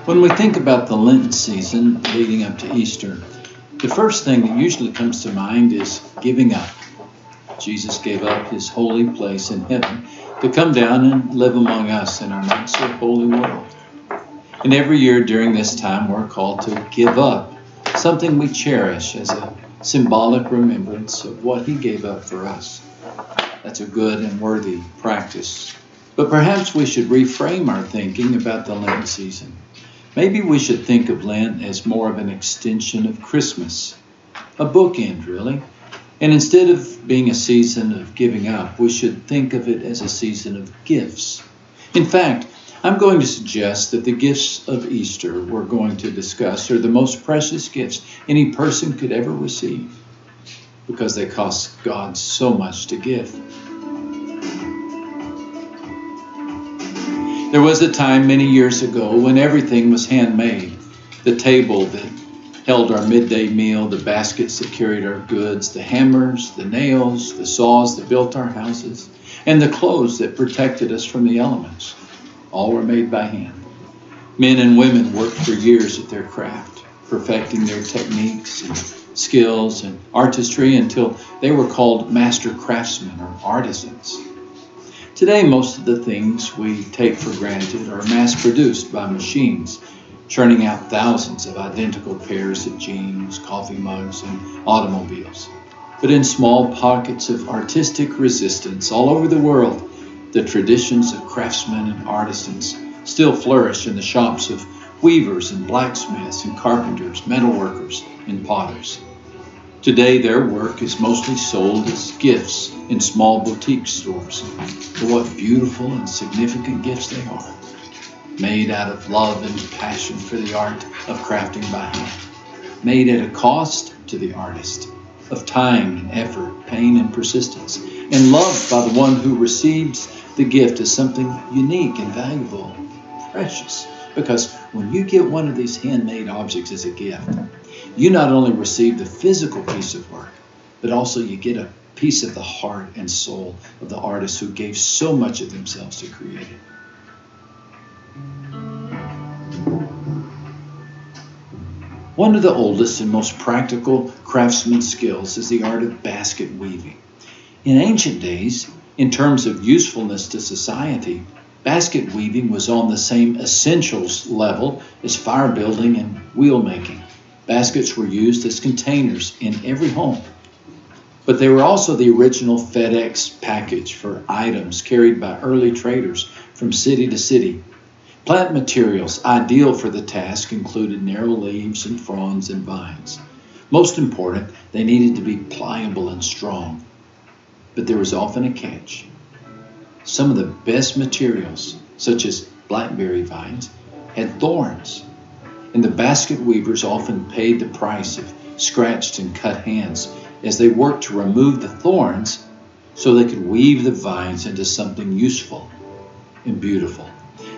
When we think about the Lenten season leading up to Easter, the first thing that usually comes to mind is giving up. Jesus gave up his holy place in heaven to come down and live among us in our not so holy world. And every year during this time, we're called to give up something we cherish as a symbolic remembrance of what he gave up for us. That's a good and worthy practice. But perhaps we should reframe our thinking about the Lenten season. Maybe we should think of Lent as more of an extension of Christmas, a bookend really. And instead of being a season of giving up, we should think of it as a season of gifts. In fact, I'm going to suggest that the gifts of Easter we're going to discuss are the most precious gifts any person could ever receive because they cost God so much to give. There was a time many years ago when everything was handmade. The table that held our midday meal, the baskets that carried our goods, the hammers, the nails, the saws that built our houses, and the clothes that protected us from the elements. All were made by hand. Men and women worked for years at their craft, perfecting their techniques and skills and artistry until they were called master craftsmen or artisans. Today, most of the things we take for granted are mass-produced by machines, churning out thousands of identical pairs of jeans, coffee mugs, and automobiles. But in small pockets of artistic resistance all over the world, the traditions of craftsmen and artisans still flourish in the shops of weavers and blacksmiths and carpenters, metalworkers and potters. Today, their work is mostly sold as gifts in small boutique stores. But what beautiful and significant gifts they are, made out of love and passion for the art of crafting by hand, made at a cost to the artist, of time and effort, pain and persistence, and loved by the one who receives the gift as something unique and valuable, precious. Because when you get one of these handmade objects as a gift, you not only receive the physical piece of work, but also you get a piece of the heart and soul of the artist who gave so much of themselves to create it. One of the oldest and most practical craftsman's skills is the art of basket weaving. In ancient days, in terms of usefulness to society, basket weaving was on the same essentials level as fire building and wheel making. Baskets were used as containers in every home. But they were also the original FedEx package for items carried by early traders from city to city. Plant materials ideal for the task included narrow leaves and fronds and vines. Most important, they needed to be pliable and strong. But there was often a catch. Some of the best materials, such as blackberry vines, had thorns, and the basket weavers often paid the price of scratched and cut hands as they worked to remove the thorns so they could weave the vines into something useful and beautiful.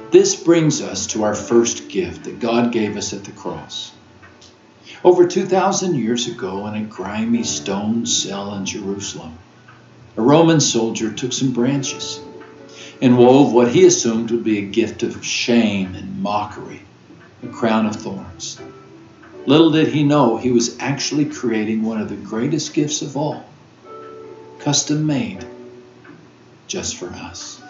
This brings us to our first gift that God gave us at the cross. Over 2,000 years ago, in a grimy stone cell in Jerusalem, a Roman soldier took some branches and wove what he assumed would be a gift of shame and mockery, a crown of thorns. Little did he know he was actually creating one of the greatest gifts of all, custom made just for us.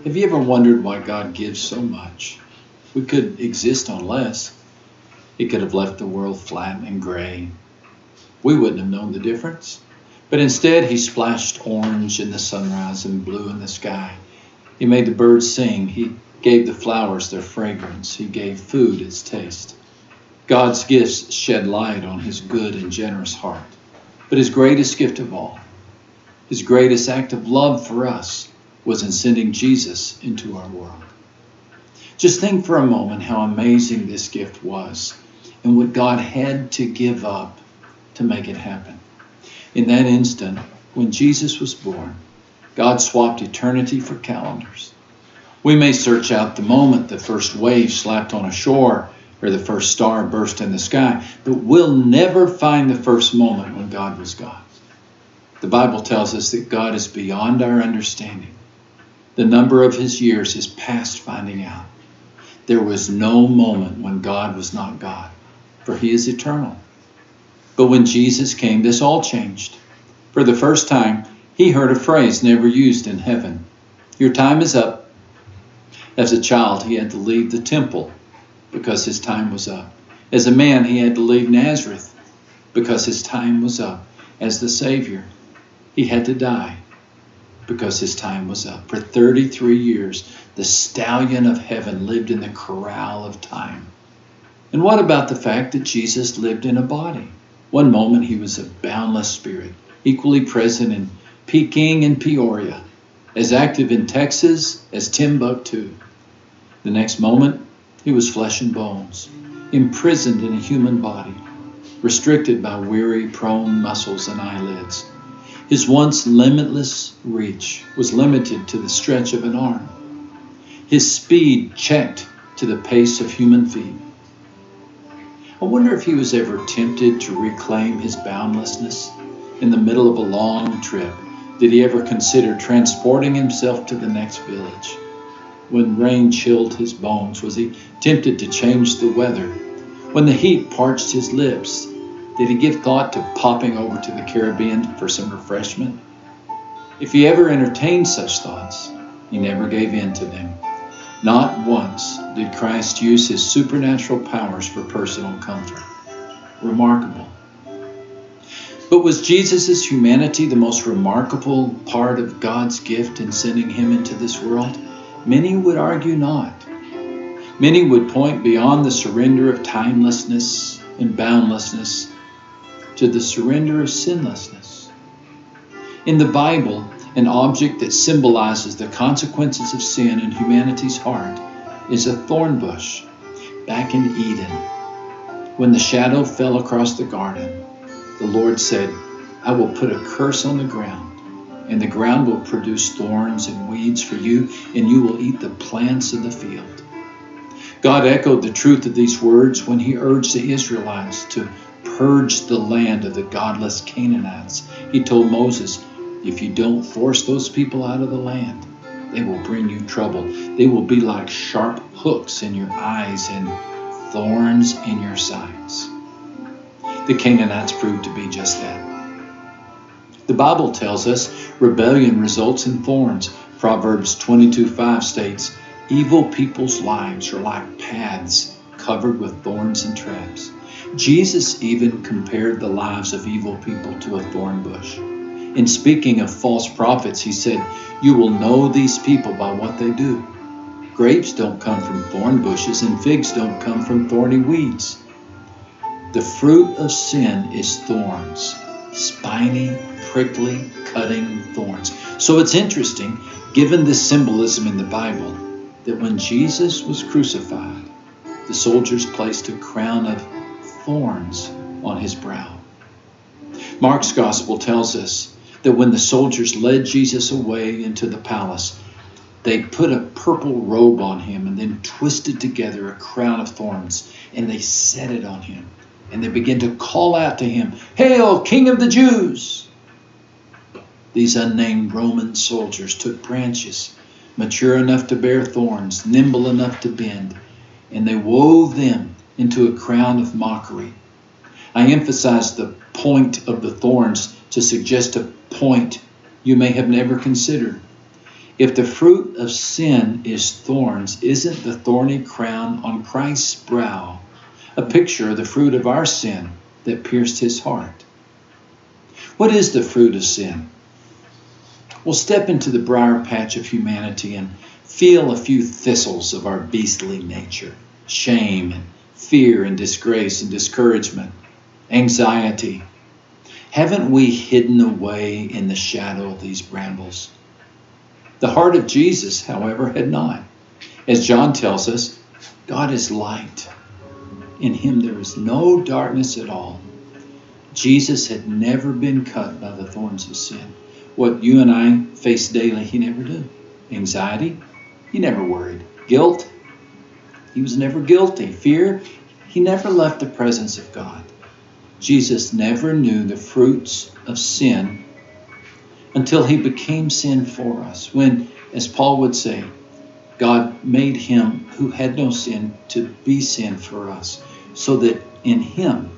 Have you ever wondered why God gives so much? We could exist on less. He could have left the world flat and gray. We wouldn't have known the difference. But instead, he splashed orange in the sunrise and blue in the sky. He made the birds sing. He gave the flowers their fragrance. He gave food its taste. God's gifts shed light on his good and generous heart. But his greatest gift of all, his greatest act of love for us, was in sending Jesus into our world. Just think for a moment how amazing this gift was and what God had to give up to make it happen. In that instant, when Jesus was born, God swapped eternity for calendars. We may search out the moment the first wave slapped on a shore or the first star burst in the sky, but we'll never find the first moment when God was God. The Bible tells us that God is beyond our understanding. The number of his years is past finding out. There was no moment when God was not God, for he is eternal. But when Jesus came, this all changed. For the first time, he heard a phrase never used in heaven. Your time is up. As a child, he had to leave the temple because his time was up. As a man, he had to leave Nazareth because his time was up. As the Savior, he had to die because his time was up. For 33 years, the stallion of heaven lived in the corral of time. And what about the fact that Jesus lived in a body? One moment he was a boundless spirit, equally present in Peking and Peoria, as active in Texas as Timbuktu. The next moment, he was flesh and bones, imprisoned in a human body, restricted by weary, prone muscles and eyelids. His once limitless reach was limited to the stretch of an arm. His speed checked to the pace of human feet. I wonder if he was ever tempted to reclaim his boundlessness in the middle of a long trip. Did he ever consider transporting himself to the next village? When rain chilled his bones, was he tempted to change the weather? When the heat parched his lips, did he give thought to popping over to the Caribbean for some refreshment? If he ever entertained such thoughts, he never gave in to them. Not once did Christ use his supernatural powers for personal comfort. Remarkable. But was Jesus' humanity the most remarkable part of God's gift in sending him into this world? Many would argue not. Many would point beyond the surrender of timelessness and boundlessness to the surrender of sinlessness. In the Bible, an object that symbolizes the consequences of sin in humanity's heart is a thorn bush. Back in Eden, when the shadow fell across the garden, the Lord said, I will put a curse on the ground, and the ground will produce thorns and weeds for you, and you will eat the plants of the field. God echoed the truth of these words when he urged the Israelites to purge the land of the godless Canaanites. He told Moses, if you don't force those people out of the land, they will bring you trouble. They will be like sharp hooks in your eyes and thorns in your sides. The Canaanites proved to be just that. The Bible tells us rebellion results in thorns. Proverbs 22:5 states, evil people's lives are like paths covered with thorns and traps. Jesus even compared the lives of evil people to a thorn bush. In speaking of false prophets, he said, you will know these people by what they do. Grapes don't come from thorn bushes, and figs don't come from thorny weeds. The fruit of sin is thorns, spiny, prickly, cutting thorns. So it's interesting, given this symbolism in the Bible, that when Jesus was crucified, the soldiers placed a crown of thorns on his brow. Mark's gospel tells us that when the soldiers led Jesus away into the palace, they put a purple robe on him and then twisted together a crown of thorns, and they set it on him. And they began to call out to him, Hail, King of the Jews! These unnamed Roman soldiers took branches, mature enough to bear thorns, nimble enough to bend, and they wove them into a crown of mockery. I emphasize the point of the thorns to suggest a point you may have never considered. If the fruit of sin is thorns, isn't the thorny crown on Christ's brow a picture of the fruit of our sin that pierced his heart? What is the fruit of sin? We'll step into the briar patch of humanity and feel a few thistles of our beastly nature. Shame, and fear and disgrace and discouragement, anxiety. Haven't we hidden away in the shadow of these brambles? The heart of Jesus, however, had not. As John tells us, God is light. In him there is no darkness at all. Jesus had never been cut by the thorns of sin. What you and I face daily, he never did. Anxiety, he never worried. Guilt, he was never guilty. Fear, He never left the presence of God. Jesus never knew the fruits of sin until he became sin for us. When, as Paul would say, God made him who had no sin to be sin for us, so that in him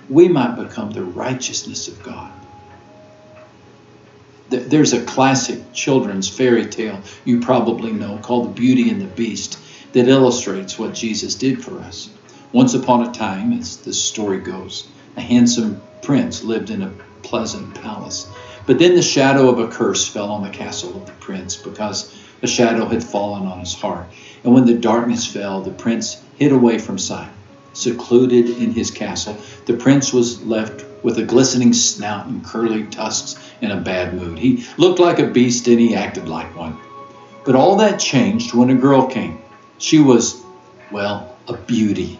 we might become the righteousness of God. There's a classic children's fairy tale you probably know called The Beauty and the Beast that illustrates what Jesus did for us. Once upon a time, as the story goes, a handsome prince lived in a pleasant palace. But then the shadow of a curse fell on the castle of the prince because a shadow had fallen on his heart. And when the darkness fell, the prince hid away from sight. Secluded in his castle, the prince was left with a glistening snout and curly tusks and a bad mood. He looked like a beast and he acted like one. But all that changed when a girl came. She was, well, a beauty,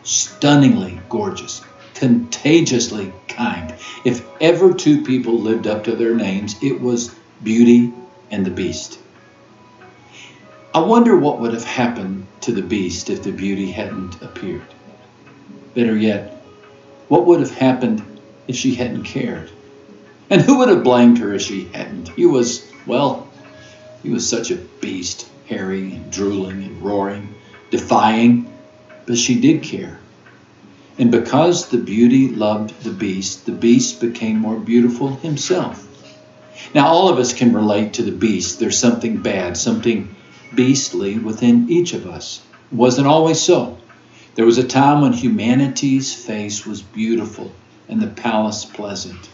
stunningly gorgeous, contagiously kind. If ever two people lived up to their names, it was Beauty and the Beast. I wonder what would have happened to the Beast if the Beauty hadn't appeared. Better yet, what would have happened if she hadn't cared? And who would have blamed her if she hadn't? He was such a beast, hairy and drooling and roaring, defying, but she did care. And because the Beauty loved the Beast became more beautiful himself. Now all of us can relate to the Beast. There's something bad, something beastly within each of us. It wasn't always so. There was a time when humanity's face was beautiful and the palace pleasant.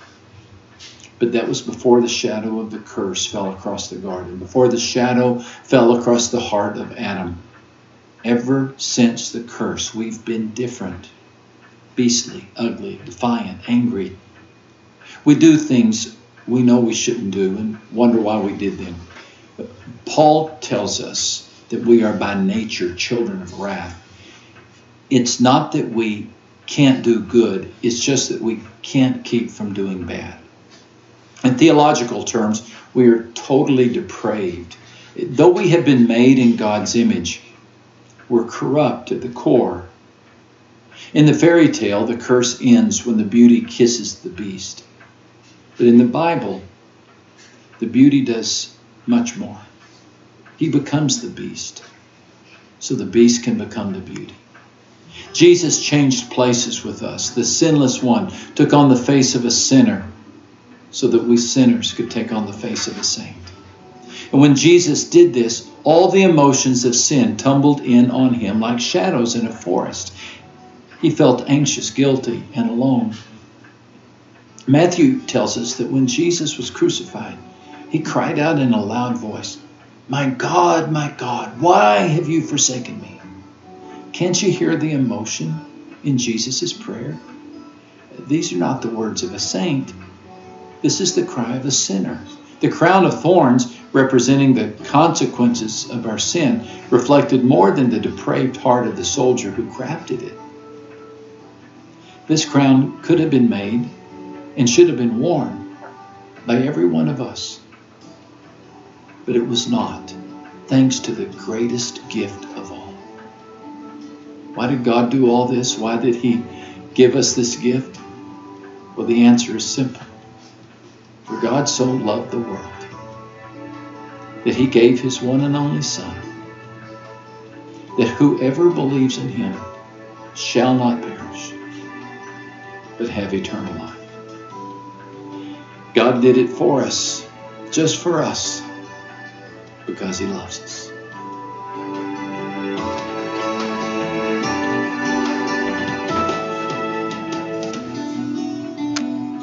But that was before the shadow of the curse fell across the garden, before the shadow fell across the heart of Adam. Ever since the curse, we've been different. Beastly, ugly, defiant, angry. We do things we know we shouldn't do and wonder why we did them. But Paul tells us that we are by nature children of wrath. It's not that we can't do good, it's just that we can't keep from doing bad. In theological terms, we are totally depraved. Though we have been made in God's image, we're corrupt at the core. In the fairy tale, the curse ends when the Beauty kisses the Beast. But in the Bible, the Beauty does much more. He becomes the Beast, so the Beast can become the Beauty. Jesus changed places with us. The sinless one took on the face of a sinner so that we sinners could take on the face of a saint. And when Jesus did this, all the emotions of sin tumbled in on him like shadows in a forest. He felt anxious, guilty, and alone. Matthew tells us that when Jesus was crucified, he cried out in a loud voice, my God, why have you forsaken me?" Can't you hear the emotion in Jesus' prayer? These are not the words of a saint. This is the cry of a sinner. The crown of thorns, representing the consequences of our sin, reflected more than the depraved heart of the soldier who crafted it. This crown could have been made and should have been worn by every one of us. But it was not, thanks to the greatest gift of all. Why did God do all this? Why did he give us this gift? Well, the answer is simple. For God so loved the world that he gave his one and only Son, that whoever believes in him shall not perish, but have eternal life. God did it for us, just for us, because he loves us.